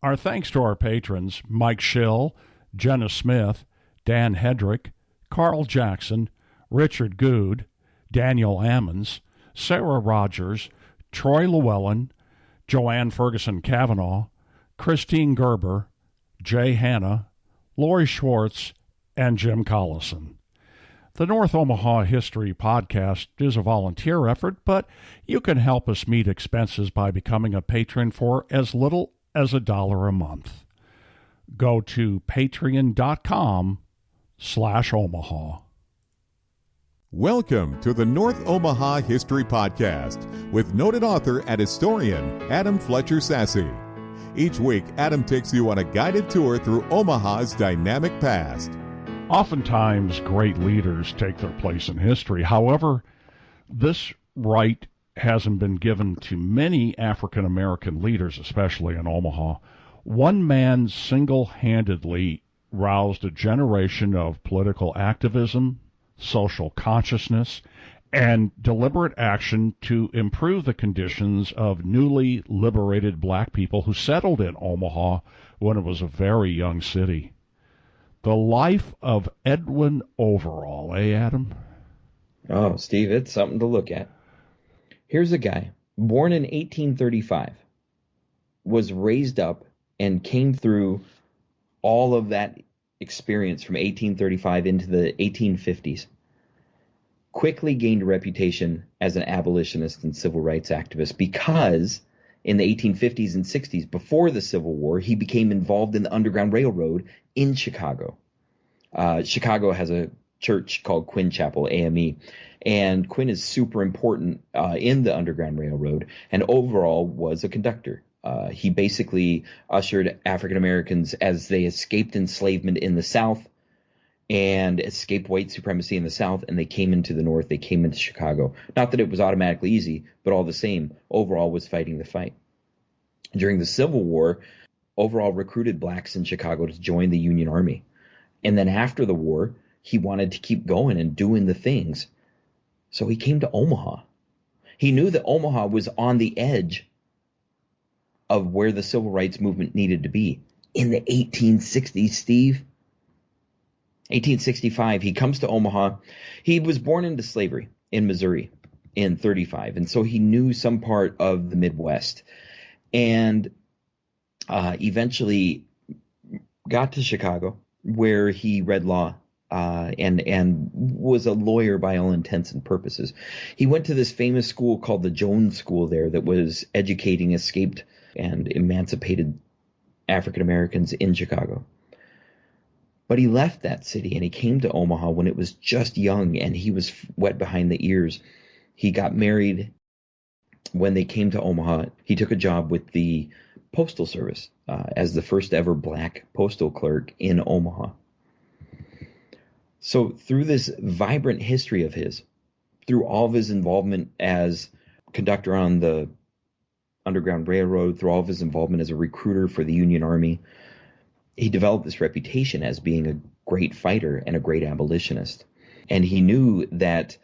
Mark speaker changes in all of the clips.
Speaker 1: Our thanks to our patrons, Mike Schill, Jenna Smith, Dan Hedrick, Carl Jackson, Richard Gude, Daniel Ammons, Sara Rogers, Troy Lewellen, Joanne Ferguson Cavanaugh, Kristine Gerber, Jay Hanna, Lori Schwartz, and Jim Collison. The North Omaha History Podcast is a volunteer effort, but you can help us meet expenses by becoming a patron for as little as $1 a month. Go to patreon.com/Omaha.
Speaker 2: Welcome to the North Omaha History Podcast with noted author and historian Adam Fletcher Sassy. Each week, Adam takes you on a guided tour through Omaha's dynamic past.
Speaker 1: Oftentimes, great leaders take their place in history. However, this right hasn't been given to many African American leaders, especially in Omaha. One man single-handedly roused a generation of political activism, social consciousness, and deliberate action to improve the conditions of newly liberated black people who settled in Omaha when it was a very young city. The life of Edwin Overall, Adam?
Speaker 3: Oh, Steve, it's something to look at. Here's a guy, born in 1835, was raised up and came through all of that experience from 1835 into the 1850s. Quickly gained a reputation as an abolitionist and civil rights activist because in the 1850s and 60s, before the Civil War, he became involved in the Underground Railroad in Chicago. Chicago has a church called Quinn Chapel, AME, and Quinn is super important in the Underground Railroad, and Overall was a conductor. He basically ushered African Americans as they escaped enslavement in the South and escaped white supremacy in the South, and they came into the North, they came into Chicago. Not that it was automatically easy, but all the same, Overall was fighting the fight. During the Civil War, Overall recruited blacks in Chicago to join the Union Army. And then after the war, he wanted to keep going and doing the things. So he came to Omaha. He knew that Omaha was on the edge of where the civil rights movement needed to be. In the 1860s, Steve, 1865, he comes to Omaha. He was born into slavery in Missouri in 35, and so he knew some part of the Midwest. And eventually got to Chicago, where he read law and was a lawyer by all intents and purposes. He went to this famous school called the Jones School there that was educating escaped and emancipated African Americans in Chicago. But he left that city and he came to Omaha when it was just young and he was wet behind the ears. He got married. When they came to Omaha, he took a job with the Postal Service as the first ever black postal clerk in Omaha. So through this vibrant history of his, through all of his involvement as conductor on the Underground Railroad, through all of his involvement as a recruiter for the Union Army, he developed this reputation as being a great fighter and a great abolitionist. And he knew that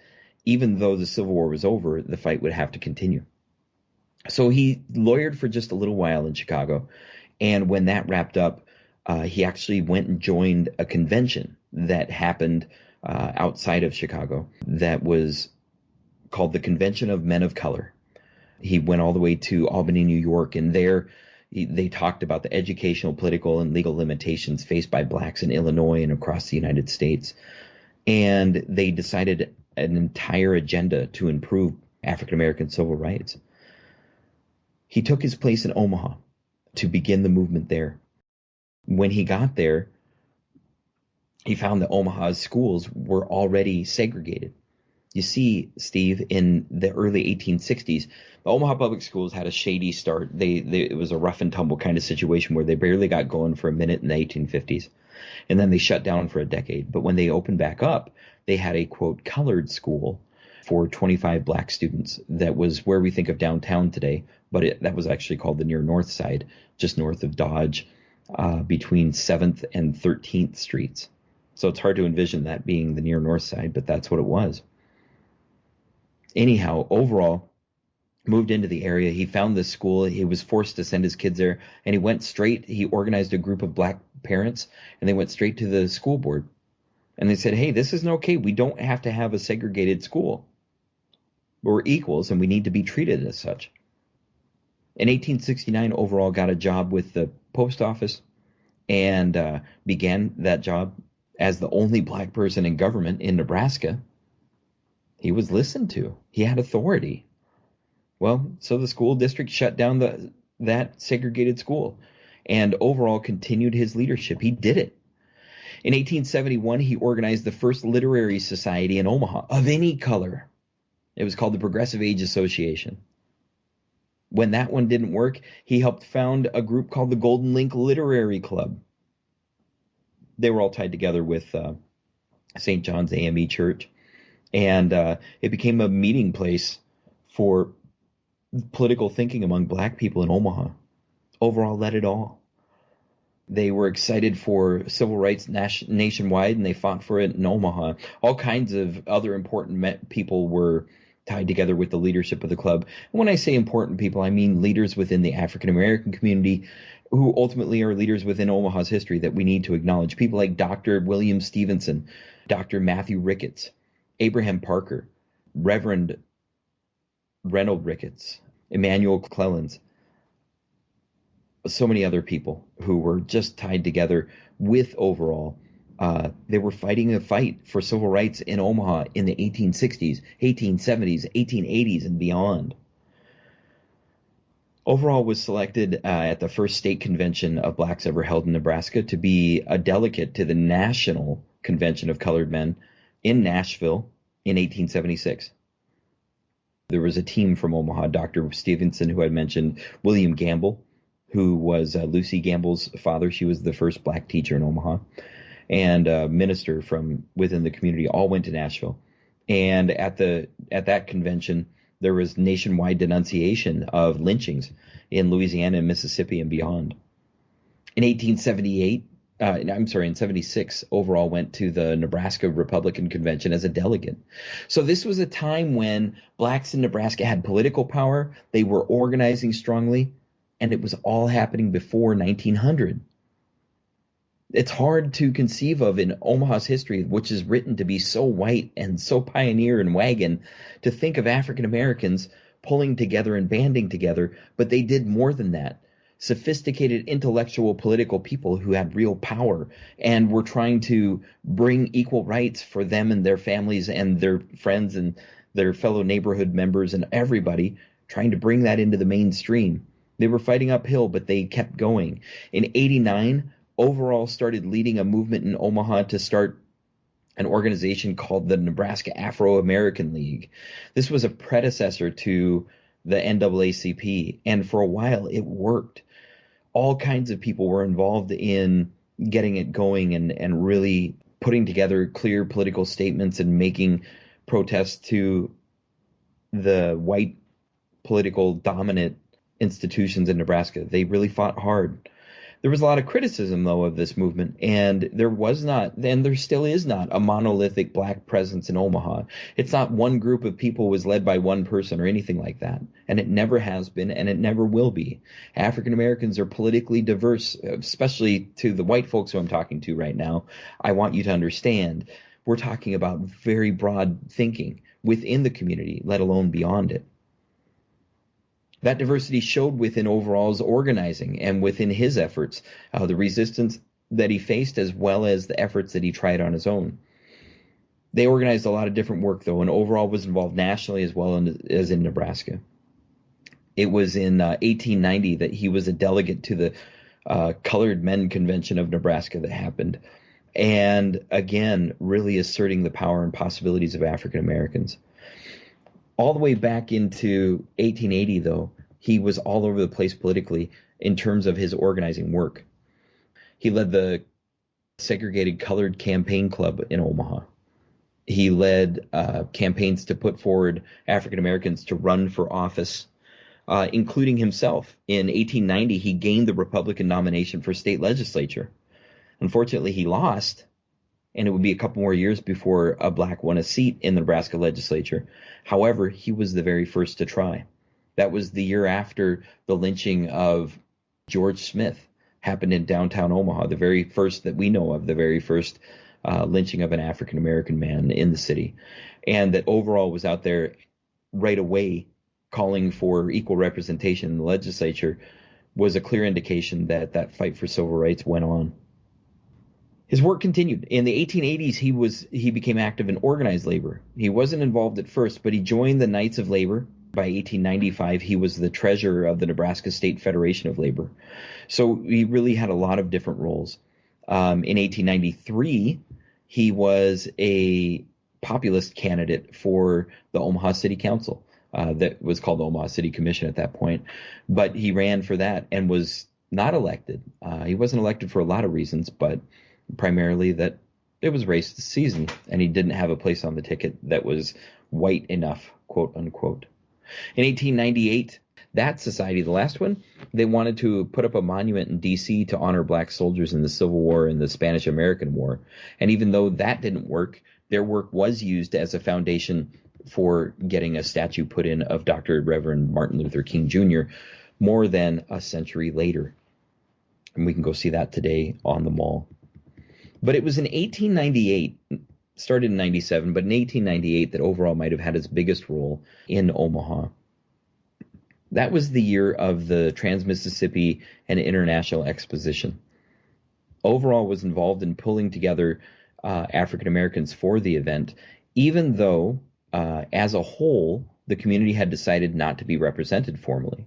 Speaker 3: even though the Civil War was over, the fight would have to continue. So he lawyered for just a little while in Chicago. And when that wrapped up, he actually went and joined a convention that happened outside of Chicago that was called the Convention of Men of Color. He went all the way to Albany, New York, and there they talked about the educational, political, and legal limitations faced by blacks in Illinois and across the United States. And they decided an entire agenda to improve African American civil rights. He took his place in Omaha to begin the movement there. When he got there, he found that Omaha's schools were already segregated. You see, Steve, in the early 1860s, the Omaha public schools had a shady start. It was a rough and tumble kind of situation where they barely got going for a minute in the 1850s. And then they shut down for a decade. But when they opened back up, they had a, quote, colored school for 25 black students. That was where we think of downtown today, but that was actually called the near north side, just north of Dodge, between 7th and 13th Streets. So it's hard to envision that being the near north side, but that's what it was. Anyhow, Overall moved into the area. He found this school. He was forced to send his kids there, and he went straight. He organized a group of black parents, and they went straight to the school board. And they said, hey, this isn't okay. We don't have to have a segregated school. We're equals, and we need to be treated as such. In 1869, Overall got a job with the post office and began that job as the only black person in government in Nebraska. He was listened to. He had authority. Well, so the school district shut down that segregated school, and Overall continued his leadership. He did it. In 1871, he organized the first literary society in Omaha of any color. It was called the Progressive Age Association. When that one didn't work, he helped found a group called the Golden Link Literary Club. They were all tied together with St. John's AME Church, and it became a meeting place for political thinking among black people in Omaha. Overall led it all. They were excited for civil rights nationwide, and they fought for it in Omaha. All kinds of other important people were tied together with the leadership of the club. And when I say important people, I mean leaders within the African American community who ultimately are leaders within Omaha's history that we need to acknowledge. People like Dr. William Stevenson, Dr. Matthew Ricketts, Abraham Parker, Reverend Reynold Ricketts, Emmanuel Clellins, so many other people who were just tied together with Overall. They were fighting a fight for civil rights in Omaha in the 1860s, 1870s, 1880s, and beyond. Overall was selected at the first state convention of blacks ever held in Nebraska to be a delegate to the National Convention of Colored Men in Nashville in 1876. There was a team from Omaha, Dr. Stevenson, who I mentioned, William Gamble, who was Lucy Gamble's father. She was the first black teacher in Omaha, and a minister from within the community, all went to Nashville. And at that convention, there was nationwide denunciation of lynchings in Louisiana and Mississippi and beyond. In 76, Overall went to the Nebraska Republican Convention as a delegate. So this was a time when blacks in Nebraska had political power, they were organizing strongly, and it was all happening before 1900. It's hard to conceive of in Omaha's history, which is written to be so white and so pioneer and wagon, to think of African Americans pulling together and banding together, but they did more than that. Sophisticated, intellectual, political people who had real power and were trying to bring equal rights for them and their families and their friends and their fellow neighborhood members and everybody, trying to bring that into the mainstream. They were fighting uphill, but they kept going. In 89, Overall started leading a movement in Omaha to start an organization called the Nebraska Afro-American League. This was a predecessor to the NAACP, and for a while it worked. All kinds of people were involved in getting it going and really putting together clear political statements and making protests to the white political dominant institutions in Nebraska. They really fought hard. There was a lot of criticism, though, of this movement, and there was not, and there still is not, a monolithic black presence in Omaha. It's not one group of people was led by one person or anything like that, and it never has been, and it never will be. African Americans are politically diverse, especially to the white folks who I'm talking to right now. I want you to understand, we're talking about very broad thinking within the community, let alone beyond it. That diversity showed within Overall's organizing and within his efforts, the resistance that he faced as well as the efforts that he tried on his own. They organized a lot of different work, though, and Overall was involved nationally as well as in Nebraska. It was in 1890 that he was a delegate to the Colored Men Convention of Nebraska that happened, and again, really asserting the power and possibilities of African Americans. All the way back into 1880, though, he was all over the place politically in terms of his organizing work. He led the Segregated Colored Campaign Club in Omaha. He led campaigns to put forward African Americans to run for office, including himself. In 1890, he gained the Republican nomination for state legislature. Unfortunately, he lost, and it would be a couple more years before a black won a seat in the Nebraska legislature. However, he was the very first to try. That was the year after the lynching of George Smith happened in downtown Omaha, the very first that we know of, the very first lynching of an African-American man in the city. And that Overall was out there right away calling for equal representation in the legislature was a clear indication that that fight for civil rights went on. His work continued. In the 1880s, he became active in organized labor. He wasn't involved at first, but he joined the Knights of Labor. By 1895, he was the treasurer of the Nebraska State Federation of Labor. So he really had a lot of different roles. In 1893, he was a populist candidate for the Omaha City Council. That was called the Omaha City Commission at that point. But he ran for that and was not elected. He wasn't elected for a lot of reasons, but primarily that it was racist season and he didn't have a place on the ticket that was white enough, quote unquote. In 1898, that society, the last one, they wanted to put up a monument in D.C. to honor black soldiers in the Civil War and the Spanish-American War. And even though that didn't work, their work was used as a foundation for getting a statue put in of Dr. Reverend Martin Luther King Jr. more than a century later. And we can go see that today on the mall. But it was in 1898, started in 97, but in 1898 that Overall might have had his biggest role in Omaha. That was the year of the Trans-Mississippi and International Exposition. Overall was involved in pulling together African Americans for the event, even though as a whole, the community had decided not to be represented formally.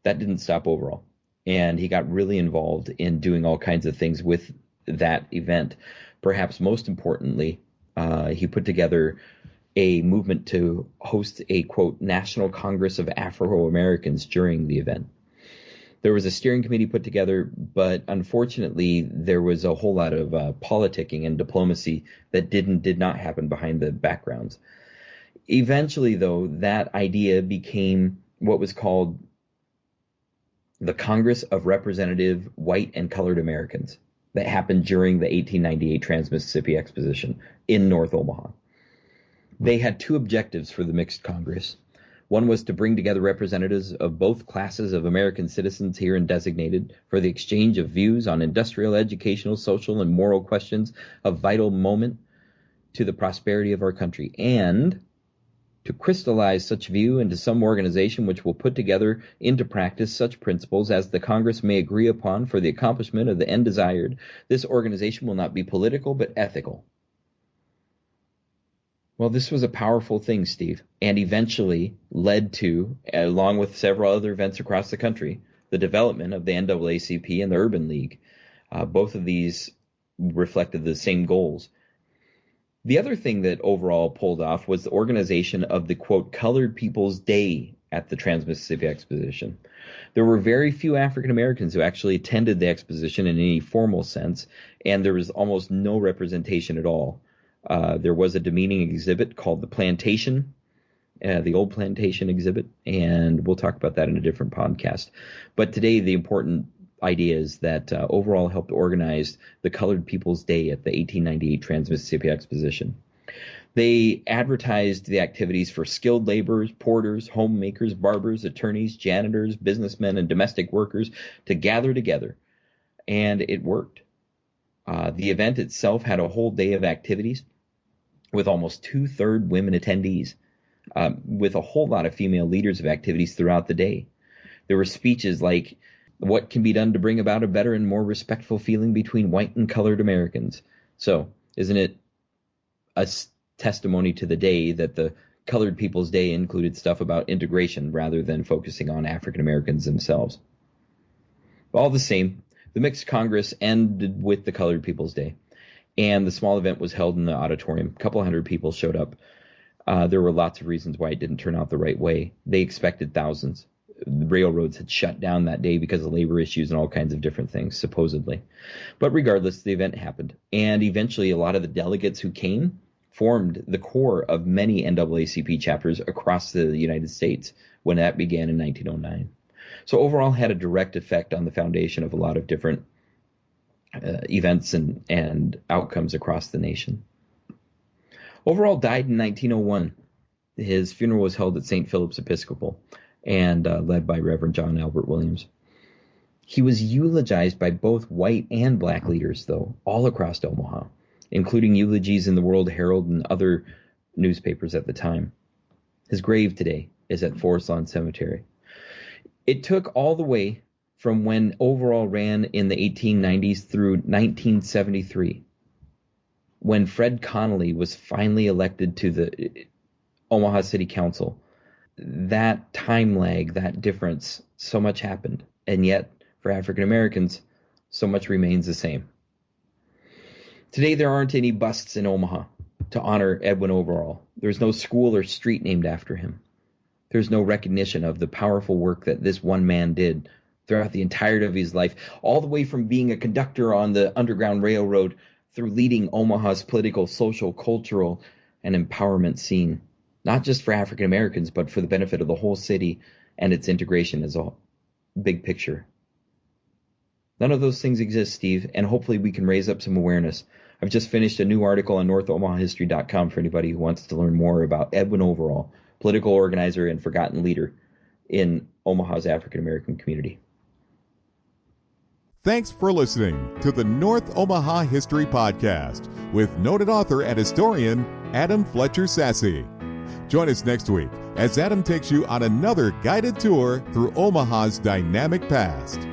Speaker 3: That didn't stop Overall. And he got really involved in doing all kinds of things with that event. Perhaps most importantly, he put together a movement to host a, quote, National Congress of Afro-Americans during the event. There was a steering committee put together, but unfortunately, there was a whole lot of politicking and diplomacy that did not happen behind the backgrounds. Eventually, though, that idea became what was called the Congress of Representative White and Colored Americans that happened during the 1898 Trans-Mississippi Exposition in North Omaha. They had two objectives for the mixed Congress. One was to bring together representatives of both classes of American citizens herein designated for the exchange of views on industrial, educational, social, and moral questions of vital moment to the prosperity of our country, and to crystallize such view into some organization which will put together into practice such principles as the Congress may agree upon for the accomplishment of the end desired. This organization will not be political, but ethical. Well, this was a powerful thing, Steve, and eventually led to, along with several other events across the country, the development of the NAACP and the Urban League. Both of these reflected the same goals. The other thing that Overall pulled off was the organization of the, quote, Colored People's Day at the Trans-Mississippi Exposition. There were very few African Americans who actually attended the exposition in any formal sense, and there was almost no representation at all. There was a demeaning exhibit called the Plantation, the Old Plantation exhibit, and we'll talk about that in a different podcast. But today, the important idea is that Overall helped organize the Colored People's Day at the 1898 Trans-Mississippi Exposition. They advertised the activities for skilled laborers, porters, homemakers, barbers, attorneys, janitors, businessmen, and domestic workers to gather together, and it worked. The event itself had a whole day of activities with almost 2/3 women attendees, with a whole lot of female leaders of activities throughout the day. There were speeches like, what can be done to bring about a better and more respectful feeling between white and colored Americans? So, isn't it a testimony to the day that the Colored People's Day included stuff about integration rather than focusing on African Americans themselves? All the same, the mixed Congress ended with the Colored People's Day, and the small event was held in the auditorium. A couple hundred people showed up. There were lots of reasons why it didn't turn out the right way. They expected thousands. The railroads had shut down that day because of labor issues and all kinds of different things, supposedly. But regardless, the event happened. And eventually, a lot of the delegates who came formed the core of many NAACP chapters across the United States when that began in 1909. So Overall had a direct effect on the foundation of a lot of different events and outcomes across the nation. Overall died in 1901. His funeral was held at St. Philip's Episcopal. and led by Reverend John Albert Williams. He was eulogized by both white and black leaders, though, all across Omaha, including eulogies in the World Herald and other newspapers at the time. His grave today is at Forest Lawn Cemetery. It took all the way from when Overall ran in the 1890s through 1973, when Fred Connolly was finally elected to the Omaha City Council. That time lag, that difference, so much happened. And yet, for African Americans, so much remains the same. Today, there aren't any busts in Omaha to honor Edwin Overall. There's no school or street named after him. There's no recognition of the powerful work that this one man did throughout the entirety of his life, all the way from being a conductor on the Underground Railroad through leading Omaha's political, social, cultural, and empowerment scene, not just for African Americans, but for the benefit of the whole city and its integration as a big picture. None of those things exist, Steve, and hopefully we can raise up some awareness. I've just finished a new article on NorthOmahaHistory.com for anybody who wants to learn more about Edwin Overall, political organizer and forgotten leader in Omaha's African American community.
Speaker 2: Thanks for listening to the North Omaha History Podcast with noted author and historian Adam Fletcher Sasse. Join us next week as Adam takes you on another guided tour through Omaha's dynamic past.